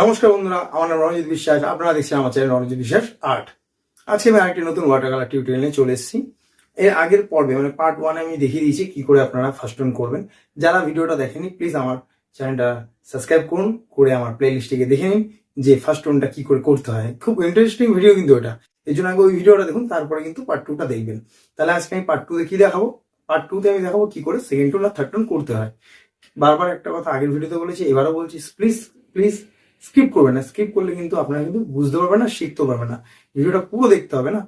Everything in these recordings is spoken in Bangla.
নমস্কার বন্ধুরা, আমার নাম রণজিৎ বিশ্বাস। আপনারা দেখছেন আমার চ্যানেল রণজিৎ বিশ্বাস আর্ট। আজকে আমি আরেকটি নতুন ওয়াটার কালার টিউটোরিয়াল নিয়ে চলে এসেছি। এর আগের পর্বে মানে পার্ট 1 আমি দেখিয়ে দিয়েছি কি করে আপনারা ফার্স্ট টোন করবেন। যারা ভিডিওটা দেখেনি প্লিজ আমার চ্যানেলটা সাবস্ক্রাইব করুন, করে আমার প্লে লিস্টে দেখে নিন যে ফার্স্ট টোনটা কি করে করতে হয়। খুব ইন্টারেস্টিং ভিডিও কিন্তু এটা, এই জন্য আগে ওই ভিডিওটা দেখুন, তারপরে কিন্তু পার্ট 2টা দেখবেন। তাহলে আজকে আমি পার্ট 2 দেখিয়ে দেখাবো। পার্ট 2তে আমি দেখাবো কি করে সেকেন্ড টোন আর থার্ড টোন করতে হয়। বারবার একটা কথা আগের ভিডিওতে বলেছি, এবারও বলছি, প্লিজ প্লিজ স্কিপ করবেন না। স্কিপ করলে কিন্তু আপনারা কিন্তু বুঝতে পারবেন না, শিখতে পারবেন না। ভিডিওটা পুরো দেখতে হবে না,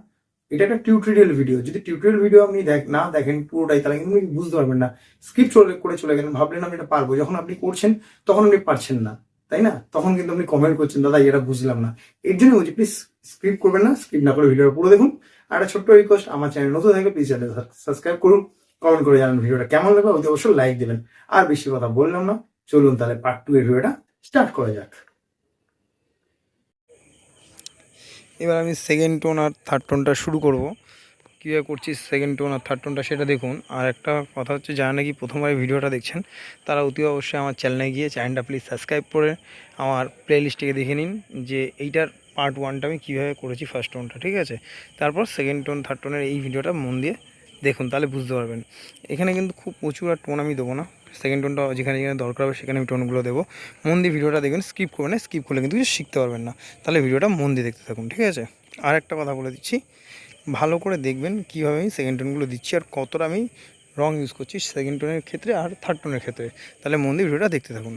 এটা একটা টিউটোরিয়াল ভিডিও। যদি টিউটোরিয়াল ভিডিও আপনি না দেখেন পুরোটাই, তাহলে কিন্তু বুঝতে পারবেন না। স্কিপ করে চলে গেলেন, ভাবলেন আমি এটা পারবো, যখন আপনি করছেন তখন আপনি পারছেন না, তাই না? তখন কিন্তু আপনি কমেন্ট করছেন, দাদা এটা বুঝলাম না। এর জন্য বলছি প্লিজ স্কিপ করবেন না, স্কিপ না করে ভিডিওটা পুরো দেখুন। আর একটা ছোট্ট রিকোয়েস্ট, আমার চ্যানেল নতুন থাকলে প্লিজ চ্যানেল সাবস্ক্রাইব করুন, কমেন্ট করে জানান ভিডিওটা কেমন লাগবে, অতি অবশ্যই লাইক দেবেন। আর বেশি কথা বললাম না, চলুন তাহলে পার্ট 2 এর ভিডিওটা স্টার্ট করা যাক। এবার আমি সেকেন্ড টোন আর থার্ড টোনটা শুরু করব। কীভাবে করছি সেকেন্ড টোন আর থার্ড টোনটা সেটা দেখুন। আর একটা কথা হচ্ছে, যারা নাকি প্রথমবার ভিডিওটা দেখছেন তারা অতি অবশ্যই আমার চ্যানেলে গিয়ে চ্যানেলটা প্লিজ সাবস্ক্রাইব করে আমার প্লে লিস্টে দেখে নিন যে এইটার পার্ট 1টা আমি কীভাবে করেছি ফার্স্ট টোনটা, ঠিক আছে? তারপর সেকেন্ড টোন থার্ড টোনের এই ভিডিওটা মন দিয়ে দেখুন, তাহলে বুঝতে পারবেন। এখানে কিন্তু খুব প্রচুর আর টোন আমি দেবো না, সেকেন্ড টোনটা যেখানে যেখানে দরকার হবে সেখানে আমি টোনগুলো দেবো। মন দিয়ে ভিডিওটা দেখবেন, স্কিপ করবেন না। স্কিপ করলে কিন্তু কিছু শিখতে পারবেন না, তাহলে ভিডিওটা মন দিয়ে দেখতে থাকুন, ঠিক আছে? আর একটা কথা বলে দিচ্ছি, ভালো করে দেখবেন কীভাবে আমি সেকেন্ড টোনগুলো দিচ্ছি আর কতটা আমি রং ইউজ করছি সেকেন্ড টোনের ক্ষেত্রে আর থার্ড টোনের ক্ষেত্রে, তাহলে মন দিয়ে ভিডিওটা দেখতে থাকুন।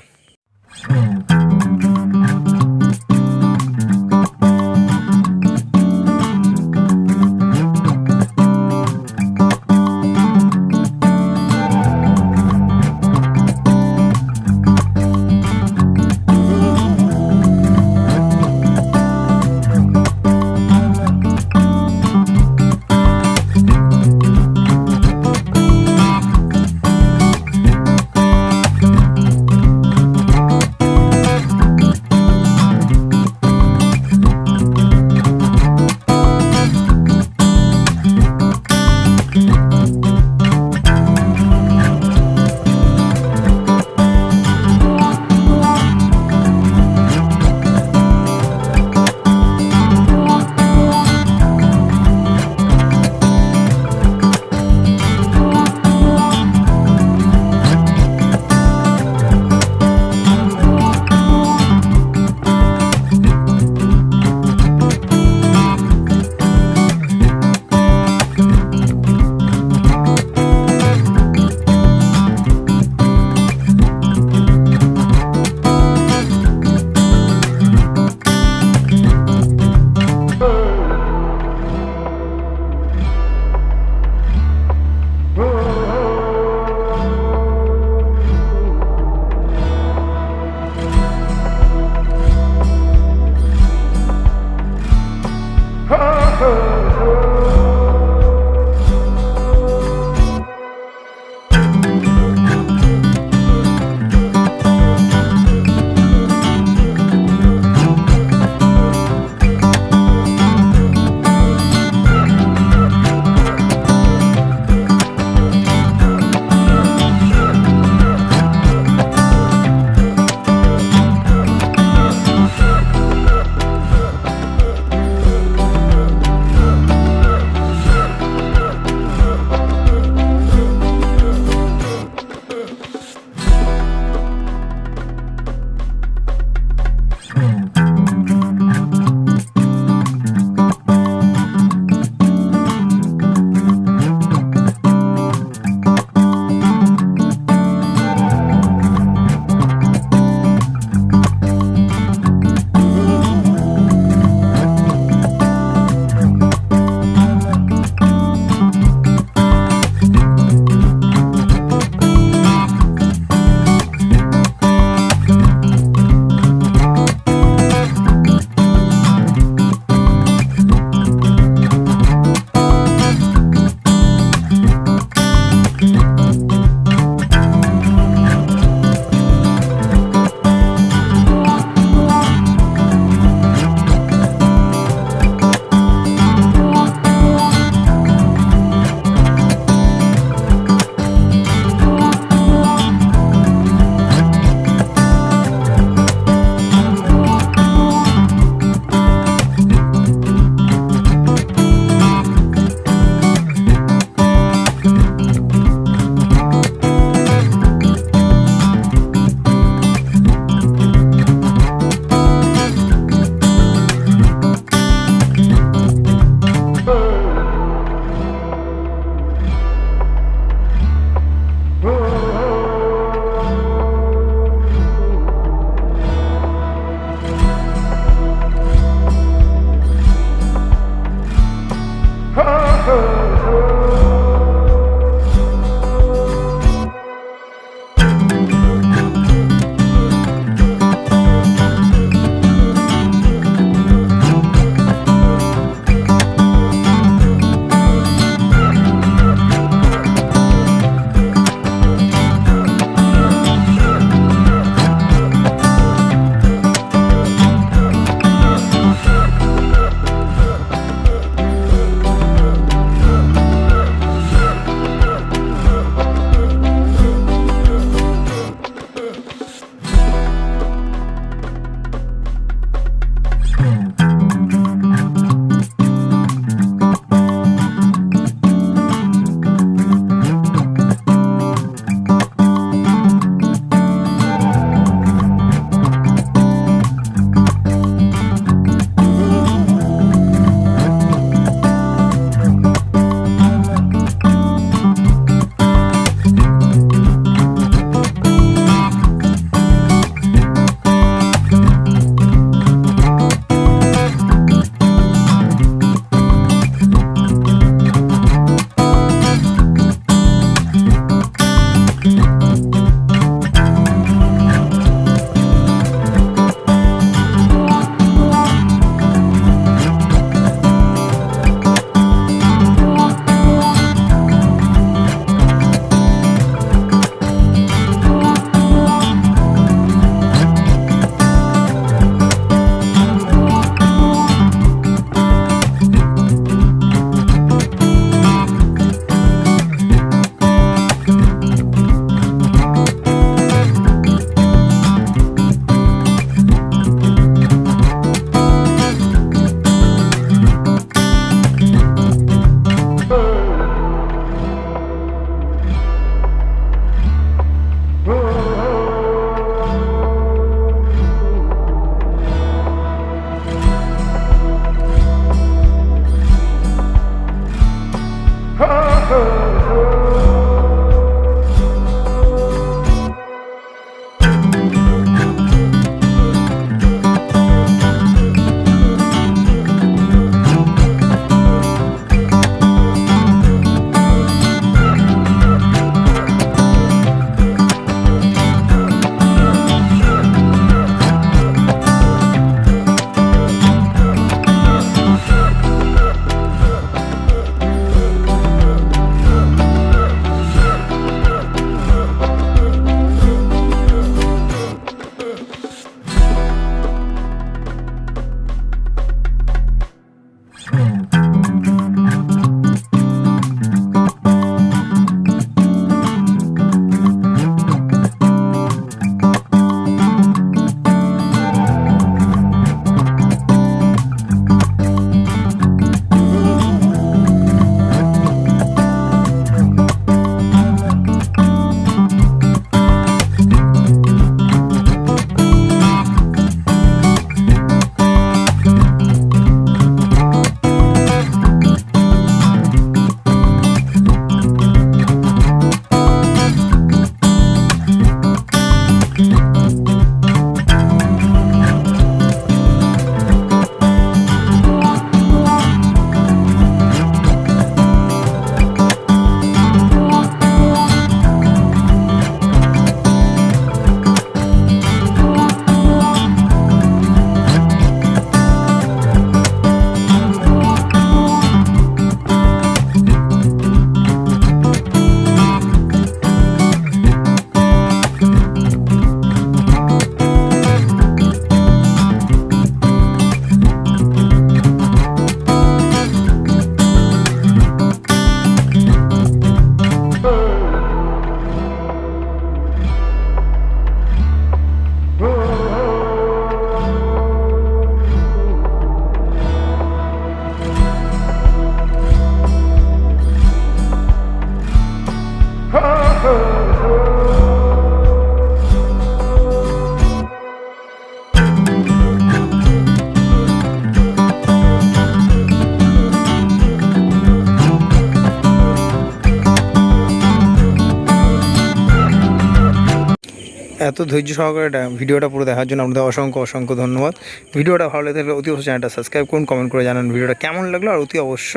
এত ধৈর্য সহকারে ভিডিওটা পুরো দেখার জন্য আপনাদের অসংখ্য অসংখ্য ধন্যবাদ। ভিডিওটা ভালো লাগলে অতি অবশ্যই চ্যানেলটা সাবস্ক্রাইব করুন, কমেন্ট করে জানান ভিডিওটা কেমন লাগলো, আর অতি অবশ্য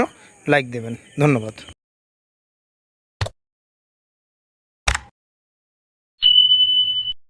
লাইক দেবেন। ধন্যবাদ।